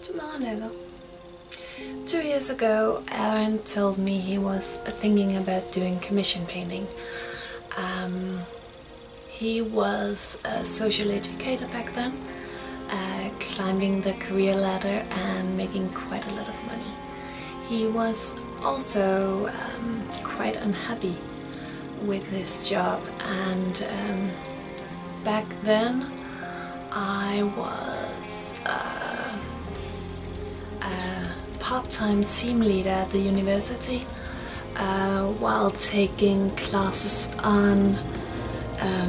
to Nurgle. 2 years ago, Errant told me he was thinking about doing commission painting. He was a social educator back then, climbing the career ladder and making quite a lot of money. He was also quite unhappy with his job, and back then I was a part-time team leader at the university while taking classes on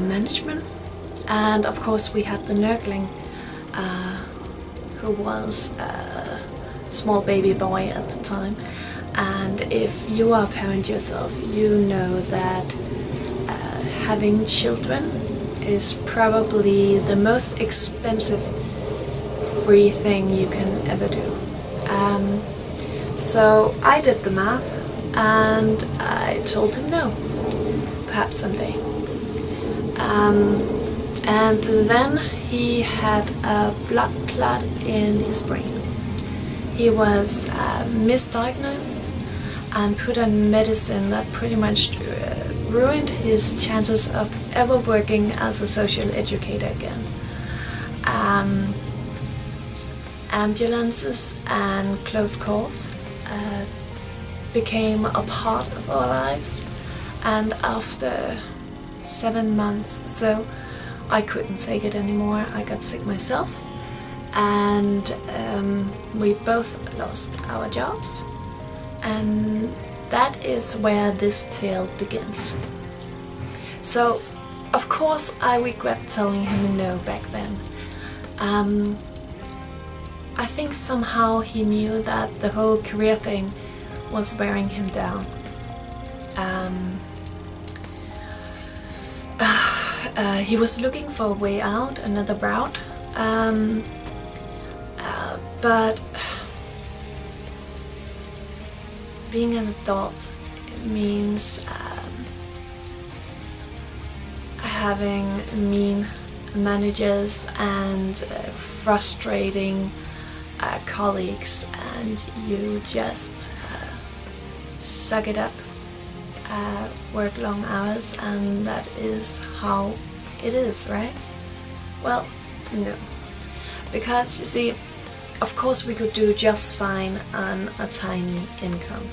management, and of course we had the Nurgling who was a small baby boy at the time. And if you are a parent yourself, you know that having children is probably the most expensive free thing you can ever do. So I did the math and I told him no, perhaps someday. And then he had a blood clot in his brain. He was misdiagnosed and put on medicine that pretty much ruined his chances of ever working as a social educator again. Ambulances and close calls became a part of our lives, and after 7 months so I couldn't take it anymore. I got sick myself, and we both lost our jobs, and that is where this tale begins. So of course I regret telling him no back then. I think somehow he knew that the whole career thing was wearing him down. He was looking for a way out, another route, but being an adult means having mean managers and frustrating colleagues, and you just suck it up, work long hours, and that is how it is, right? Well, no. Because you see, of course we could do just fine on a tiny income.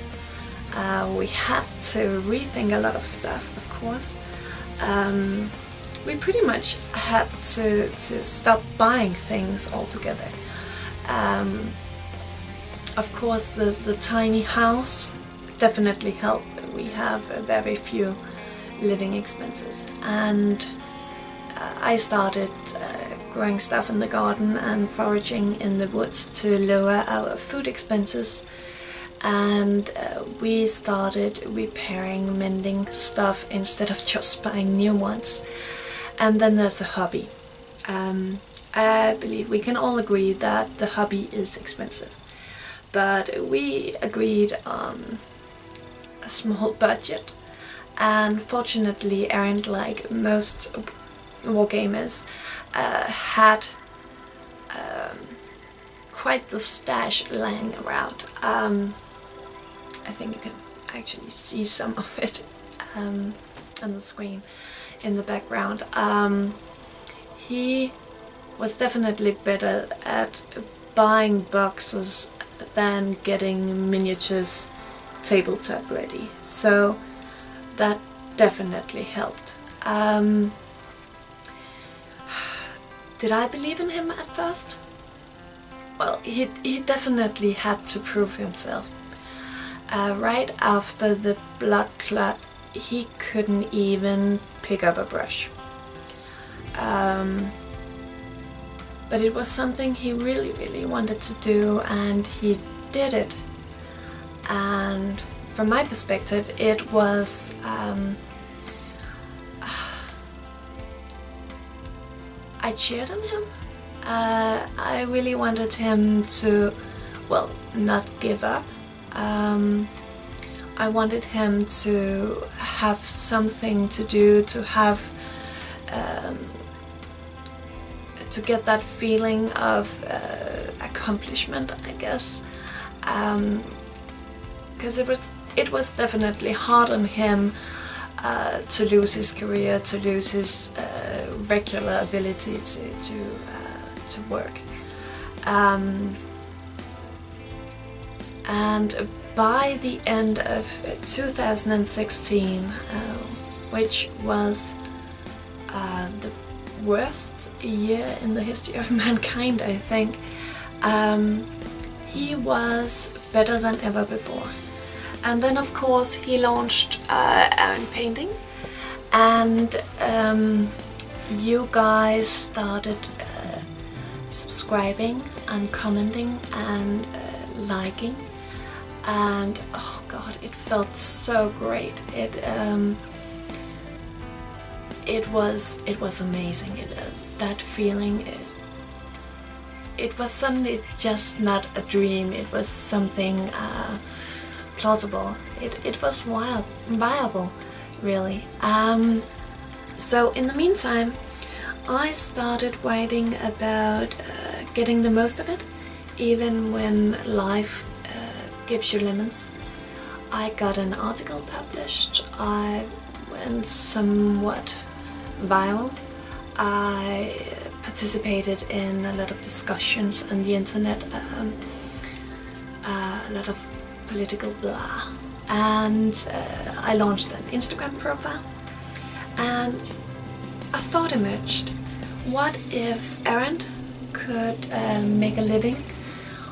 We had to rethink a lot of stuff, of course. We pretty much had to stop buying things altogether. Of course the tiny house definitely helped. We have very few living expenses, and I started growing stuff in the garden and foraging in the woods to lower our food expenses, and we started repairing, mending stuff instead of just buying new ones. And then there's a hobby. I believe we can all agree that the hobby is expensive, but we agreed on a small budget, and fortunately Errant, like most wargamers, had quite the stash lying around. I think you can actually see some of it on the screen in the background. He was definitely better at buying boxes than getting miniatures tabletop ready, so that definitely helped. Did I believe in him at first? Well, he definitely had to prove himself. Right after the blood clot, he couldn't even pick up a brush. But it was something he really wanted to do, and he did it. And from my perspective, it was I cheered on him. I really wanted him to, well, not give up. I wanted him to have something to do, to have to get that feeling of accomplishment, I guess, because it was definitely hard on him to lose his career, to lose his regular ability to work. And by the end of 2016, which was the worst year in the history of mankind, I think, he was better than ever before. And then of course he launched Errant painting, and you guys started subscribing and commenting and liking, and oh god, it felt so great. It was amazing. That feeling, it was suddenly just not a dream. It was something plausible. It was viable, really. So in the meantime, I started writing about getting the most of it, even when life gives you lemons. I got an article published. I went somewhat viral. I participated in a lot of discussions on the internet, a lot of political blah, and I launched an Instagram profile, and a thought emerged. What if Errant could make a living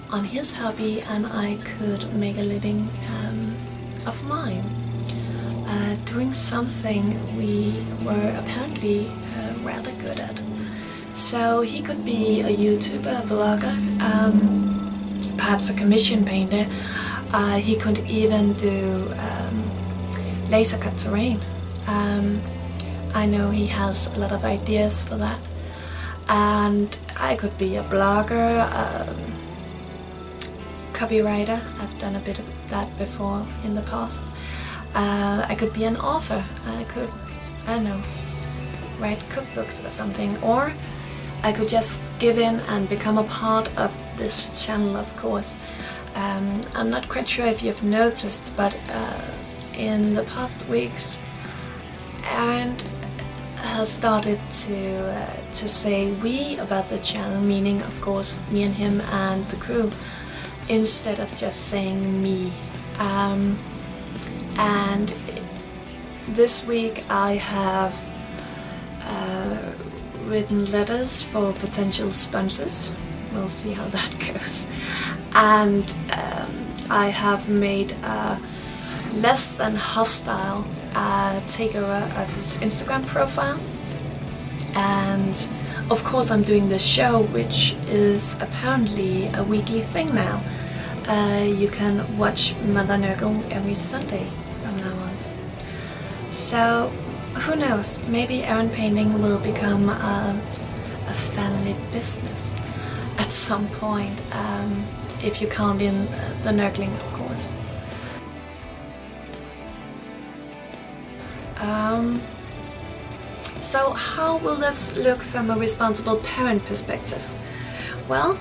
on his hobby, and I could make a living of mine, doing something we were apparently rather good at. So he could be a YouTuber, a vlogger, perhaps a commission painter. He could even do laser cut terrain. I know he has a lot of ideas for that. And I could be a blogger, copywriter. I've done a bit of that before in the past. I could be an author. I don't know, write cookbooks or something. Or I could just give in and become a part of this channel, of course. I'm not quite sure if you've noticed, but in the past weeks, Errant has started to say we about the channel, meaning of course me and him and the crew, instead of just saying me. And this week I have written letters for potential sponsors. We'll see how that goes. And I have made a less than hostile takeover of his Instagram profile. And of course I'm doing this show, which is apparently a weekly thing now. You can watch Mother Nurgle every Sunday from now on. So who knows, maybe Errant painting will become a family business at some point, if you count in the Nurgling, of course. So how will this look from a responsible parent perspective? Well,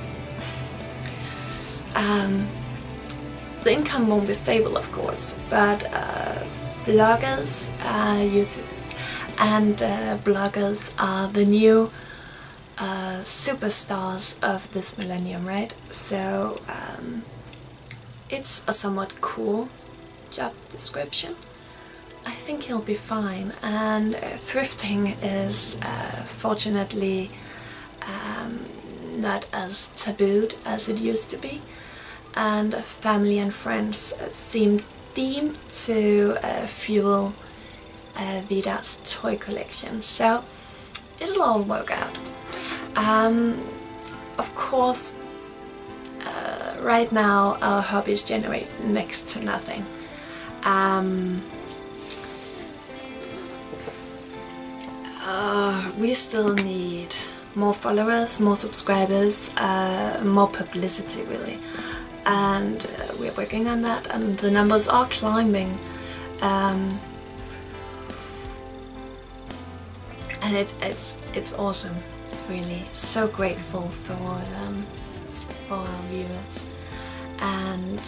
the income won't be stable, of course, but bloggers, YouTubers, and bloggers are the new superstars of this millennium, right? So it's a somewhat cool job description. I think he'll be fine, and thrifting is fortunately not as tabooed as it used to be, and family and friends seem deemed to fuel Vida's toy collection, so it'll all work out. Of course, right now our hobbies generate next to nothing. We still need more followers, more subscribers, more publicity, really, and we're working on that, and the numbers are climbing, and it's awesome, really. So grateful for our viewers and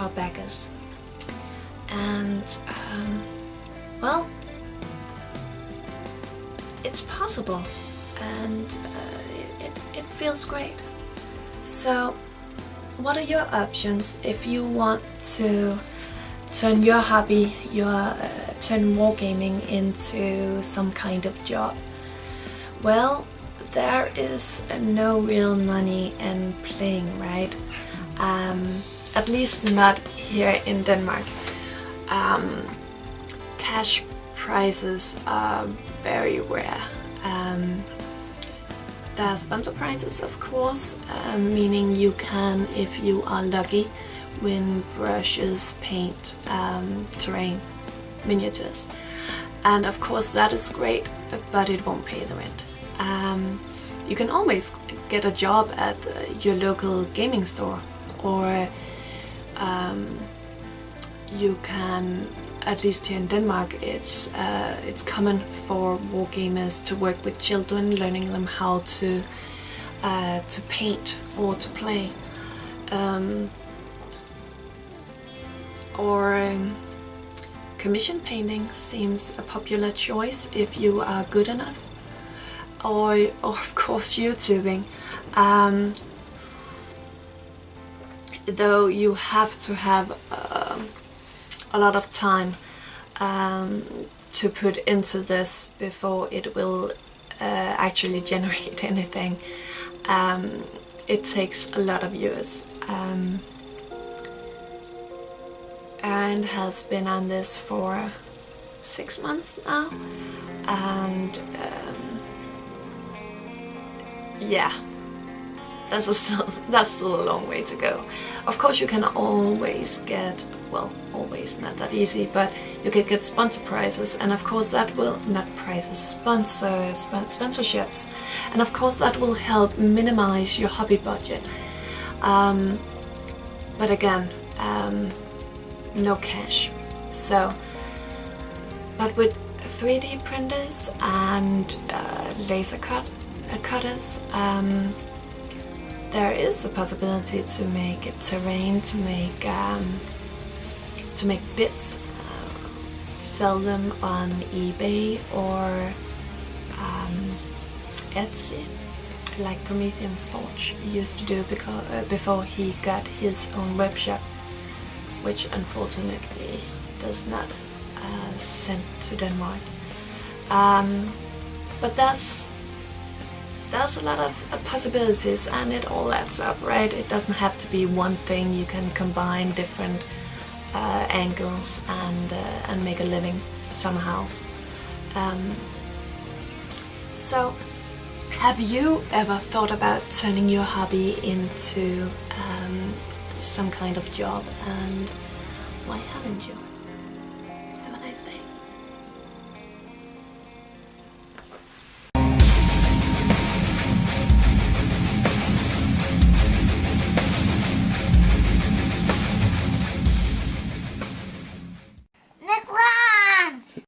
our backers. And well, it's possible, and it feels great. So what are your options if you want to turn your hobby, turn wargaming into some kind of job? Well, there is no real money in playing, right? At least not here in Denmark. Cash prizes are very rare. There are sponsor prizes, of course, meaning you can, if you are lucky, win brushes, paint, terrain, miniatures. And of course that is great, but it won't pay the rent. You can always get a job at your local gaming store, or you can, at least here in Denmark, it's common for wargamers to work with children, learning them how to paint or to play, or commission painting seems a popular choice if you are good enough, or of course YouTubing. Though you have to have a lot of time to put into this before it will actually generate anything. It takes a lot of years. Errant has been on this for 6 months now, and yeah, that's still a long way to go. Of course you can always get, well, always not that easy, but you can get sponsor prizes, and of course that will, not prizes, sponsorships, and of course that will help minimize your hobby budget. But again, no cash. So, but with 3D printers and laser cutters, there is a possibility to make terrain, to make bits, sell them on eBay or Etsy, like Promethean Forge used to do before he got his own web shop, which unfortunately does not send to Denmark. But there's a lot of possibilities, and it all adds up, right? It doesn't have to be one thing. You can combine different angles and make a living somehow. So, have you ever thought about turning your hobby into some kind of job, and why haven't you?